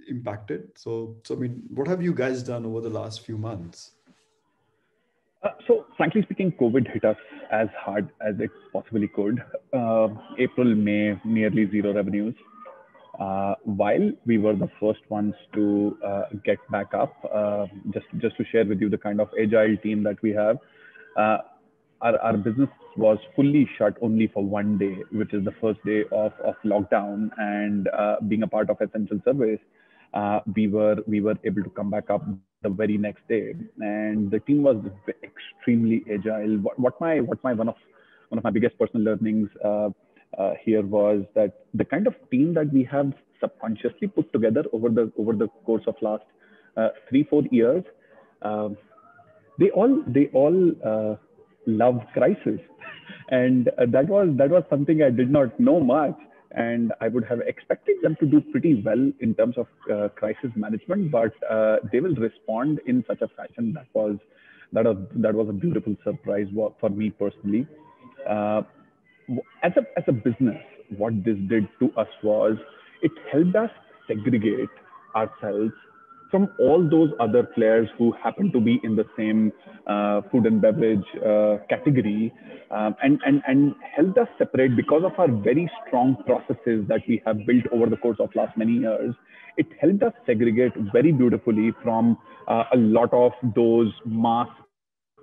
impacted. So I mean, what have you guys done over the last few months? So frankly speaking, COVID hit us as hard as it possibly could. April, May, nearly zero revenues. While we were the first ones to get back up, just to share with you the kind of agile team that we have, our business was fully shut only for one day, which is the first day of lockdown. And being a part of essential service, we were able to come back up the very next day, and the team was extremely agile. What one of my biggest personal learnings here was that the kind of team that we have subconsciously put together over the course of last 3-4 years, they all love crisis, and that was something I did not know much, and I would have expected them to do pretty well in terms of crisis management, but they will respond in such a fashion that was a beautiful surprise for me personally. As a business, what this did to us was it helped us segregate ourselves from all those other players who happen to be in the same food and beverage category, and helped us separate because of our very strong processes that we have built over the course of last many years. It helped us segregate very beautifully from a lot of those mass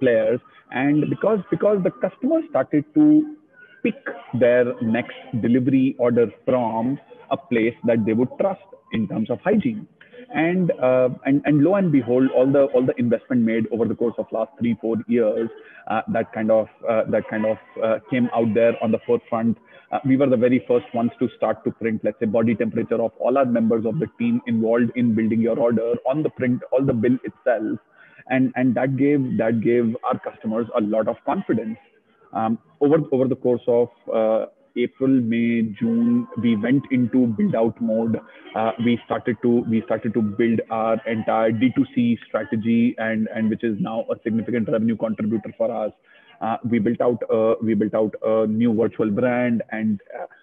players, and because the customers started to pick their next delivery order from a place that they would trust in terms of hygiene. And lo and behold, all the investment made over the course of last 3-4 years, that kind of came out there on the forefront. We were the very first ones to start to print, let's say, body temperature of all our members of the team involved in building your order on the print, all the bill itself, and that gave our customers a lot of confidence. Over the course of April, May, June, we went into build out mode. We started to build our entire D2C strategy, and which is now a significant revenue contributor for us. We built out a new virtual brand, and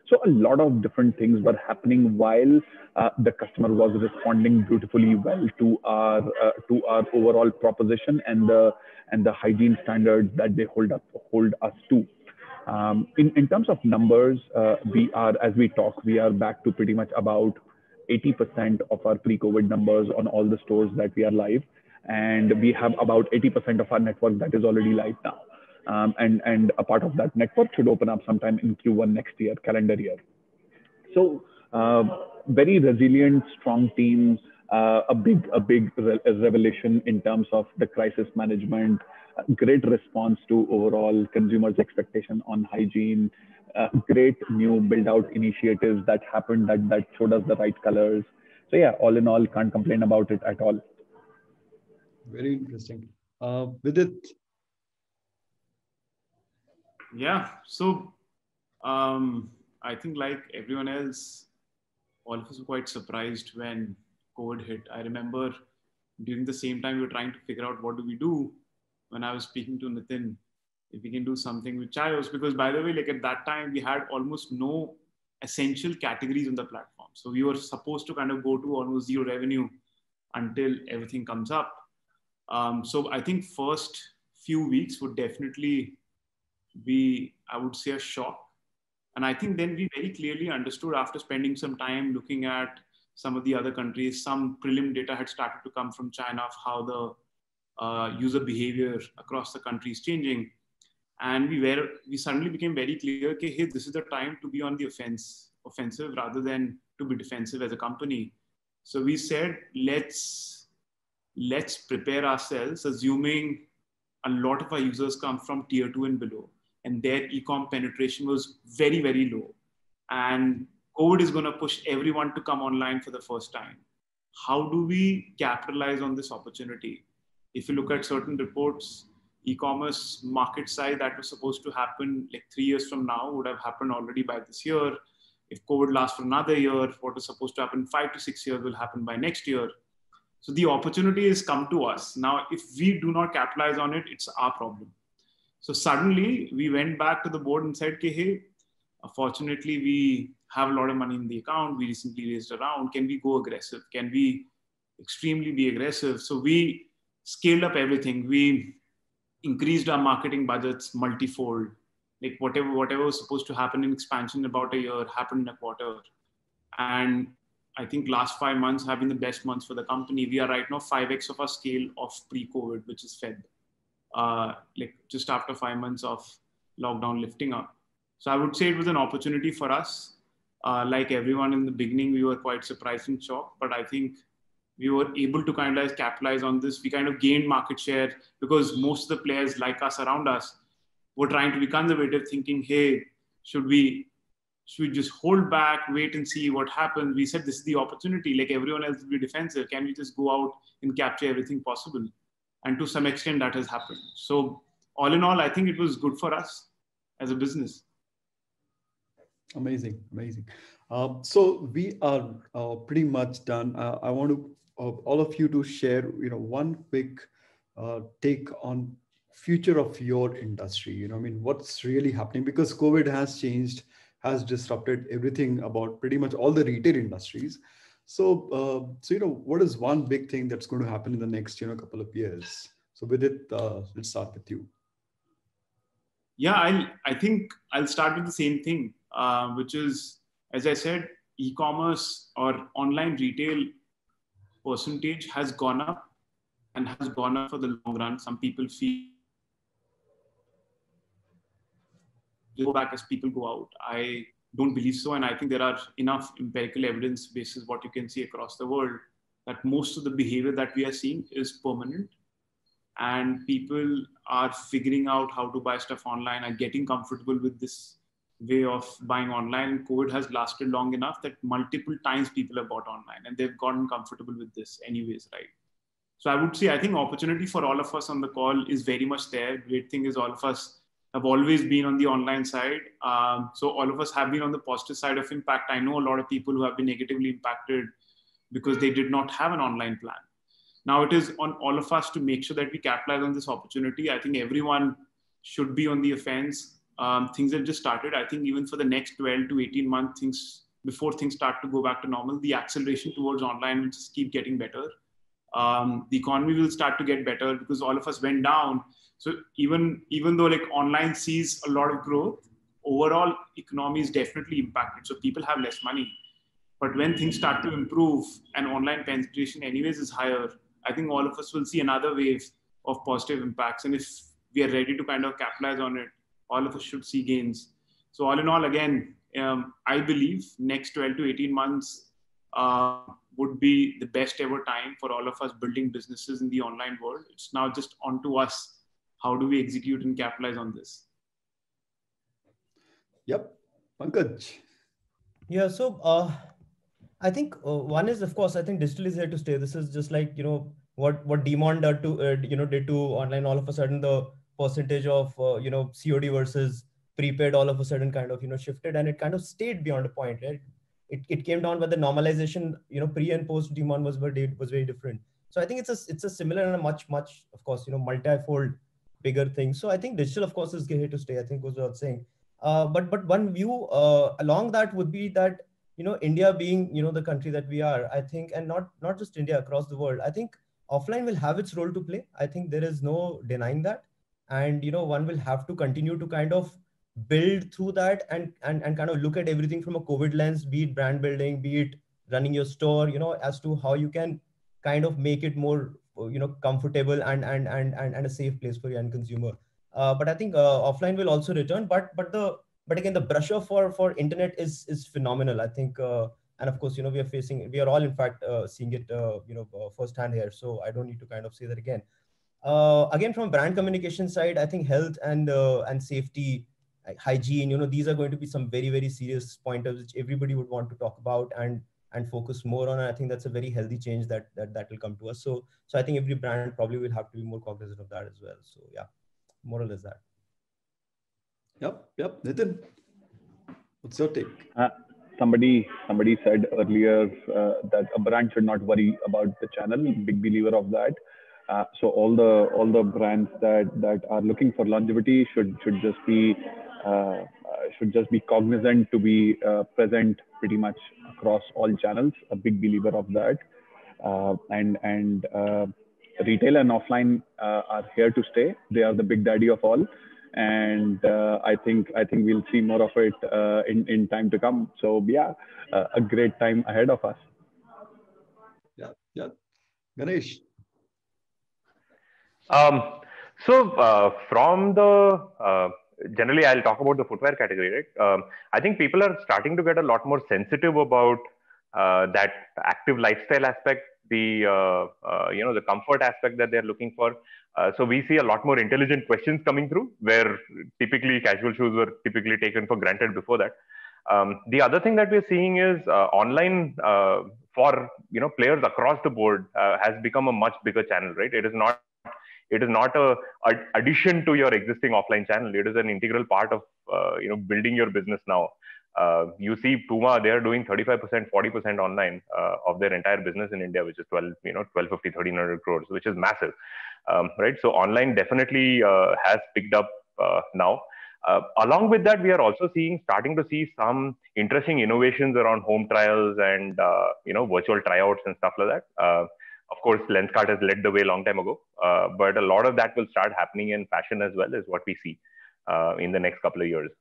so a lot of different things were happening while the customer was responding beautifully well to our overall proposition and the hygiene standards that they hold us to. In terms of numbers, as we talk, we are back to pretty much about 80% of our pre-COVID numbers on all the stores that we are live, and we have about 80% of our network that is already live now. And a part of that network should open up sometime in Q1 next year, calendar year. So very resilient, strong teams, a big revelation in terms of the crisis management, great response to overall consumers' expectation on hygiene, great new build out initiatives that happened that showed us the right colors. So yeah, all in all, can't complain about it at all. Very interesting. Vidit. Yeah, so I think like everyone else, all of us were quite surprised when COVID hit. I remember during the same time we were trying to figure out what do we do, when I was speaking to Nitin, if we can do something with Chaayos, because by the way, like at that time we had almost no essential categories on the platform. So we were supposed to kind of go to almost zero revenue until everything comes up. So I think first few weeks would definitely be, I would say, a shock. And I think then we very clearly understood after spending some time looking at some of the other countries, some prelim data had started to come from China of how the user behavior across the country is changing. And we suddenly became very clear, okay, hey, this is the time to be on the offensive rather than to be defensive as a company. So we said, let's prepare ourselves, assuming a lot of our users come from tier 2 and below, and their e-com penetration was very, very low. And COVID is going to push everyone to come online for the first time. How do we capitalize on this opportunity? If you look at certain reports, e-commerce market size that was supposed to happen like 3 years from now would have happened already by this year. If COVID lasts for another year, what was supposed to happen 5 to 6 years will happen by next year. So the opportunity has come to us. Now, if we do not capitalize on it, it's our problem. So suddenly we went back to the board and said, okay, hey, fortunately we have a lot of money in the account. We recently raised a round. Can we go aggressive? Can we extremely be aggressive? So we scaled up everything. We increased our marketing budgets multifold. Like whatever was supposed to happen in expansion in about a year happened in a quarter. And I think last 5 months have been the best months for the company. We are right now 5x of our scale of pre-COVID, which is Feb, like just after 5 months of lockdown lifting up. So I would say it was an opportunity for us. Like everyone in the beginning, we were quite surprised and shocked, but I think we were able to kind of capitalize on this. We kind of gained market share because most of the players like us around us were trying to be conservative, thinking, hey, should we just hold back, wait and see what happens? We said, this is the opportunity. Like everyone else will be defensive. Can we just go out and capture everything possible? And to some extent that has happened. So all in all, I think it was good for us as a business. Amazing, amazing. So we are pretty much done. I want to all of you to share, one quick take on future of your industry. I mean, what's really happening, because COVID has disrupted everything about pretty much all the retail industries. So, what is one big thing that's going to happen in the next, couple of years? So with it, let's start with you. Yeah, I think I'll start with the same thing, which is, as I said, e-commerce or online retail percentage has gone up and has gone up for the long run. Some people feel go back as people go out. I don't believe so. And I think there are enough empirical evidence basis what you can see across the world that most of the behavior that we are seeing is permanent. And people are figuring out how to buy stuff online and getting comfortable with this way of buying online. COVID has lasted long enough that multiple times people have bought online and they've gotten comfortable with this anyways, right? So I would say, I think opportunity for all of us on the call is very much there. Great thing is all of us have always been on the online side. So all of us have been on the positive side of impact. I know a lot of people who have been negatively impacted because they did not have an online plan. Now it is on all of us to make sure that we capitalize on this opportunity. I think everyone should be on the offense. Things have just started. I think even for the next 12 to 18 months, before things start to go back to normal, the acceleration towards online will just keep getting better. The economy will start to get better because all of us went down. So even though like online sees a lot of growth, overall economy is definitely impacted. So people have less money. But when things start to improve and online penetration anyways is higher, I think all of us will see another wave of positive impacts. And if we are ready to kind of capitalize on it, all of us should see gains. So all in all, again, I believe next 12 to 18 months would be the best ever time for all of us building businesses in the online world. It's now just on to us. How do we execute and capitalize on this? Yep. Pankaj. Yeah, so I think one is, of course, I think digital is here to stay. This is just like, what Demon did to online. All of a sudden, the percentage of, COD versus prepaid all of a sudden kind of, shifted, and it kind of stayed beyond a point, right? It came down, but the normalization, pre and post Demon was very different. So I think it's a similar and a much, of course, multi-fold bigger thing. So I think digital, of course, is here to stay. I think goes without saying. But one view along that would be that, India being, the country that we are, I think, and not just India, across the world, I think offline will have its role to play. I think there is no denying that. And, one will have to continue to kind of build through that and kind of look at everything from a COVID lens, be it brand building, be it running your store, as to how you can kind of make it more, comfortable and a safe place for your end consumer. But I think offline will also return, but again, the brush off for internet is phenomenal. I think, and of course, we are all in fact seeing it, firsthand here. So I don't need to kind of say that again. Again, from brand communication side, I think health and safety, hygiene, these are going to be some very, very serious pointers which everybody would want to talk about and focus more on. And I think that's a very healthy change that will come to us. So I think every brand probably will have to be more cognizant of that as well. So yeah, more or less that. Yep. Nitin, what's your take? Somebody said earlier that a brand should not worry about the channel. Big believer of that. So all the brands that are looking for longevity should just be cognizant to be present pretty much across all channels. A big believer of that. And retail and offline are here to stay. They are the big daddy of all. And I think we'll see more of it in time to come. So yeah, a great time ahead of us. Yeah. Ganesh. From the generally, I'll talk about the footwear category, right? I think people are starting to get a lot more sensitive about that active lifestyle aspect, the comfort aspect that they're looking for. So we see a lot more intelligent questions coming through, where typically casual shoes were typically taken for granted before that. The other thing that we're seeing is online for players across the board has become a much bigger channel, right? It is not a addition to your existing offline channel. It is an integral part of building your business now. You see Puma, they are doing 35%, 40% online of their entire business in India, which is 1,250, 1,300 crores, which is massive, right? So online definitely has picked up now. Along with that, we are also starting to see some interesting innovations around home trials and virtual tryouts and stuff like that. Of course, Lenskart has led the way a long time ago, but a lot of that will start happening in fashion as well, is what we see in the next couple of years.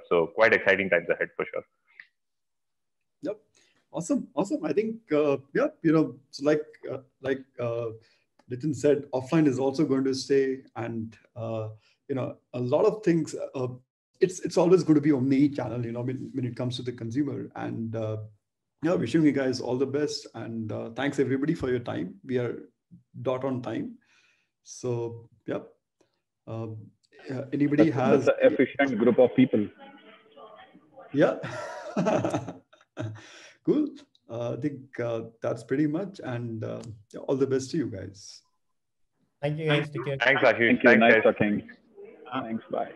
So quite exciting times ahead for sure. Yep. Awesome. I think, so like Nitin said, offline is also going to stay, and a lot of things. It's always going to be omni-channel, when it comes to the consumer. And wishing you guys all the best, and thanks everybody for your time. We are dot on time. So anybody has an efficient group of people. Yeah. Cool. I think that's pretty much, and all the best to you guys. Thank you guys. Take care. Thanks, Ashish. Thank you. Nice talking. Thanks. Bye.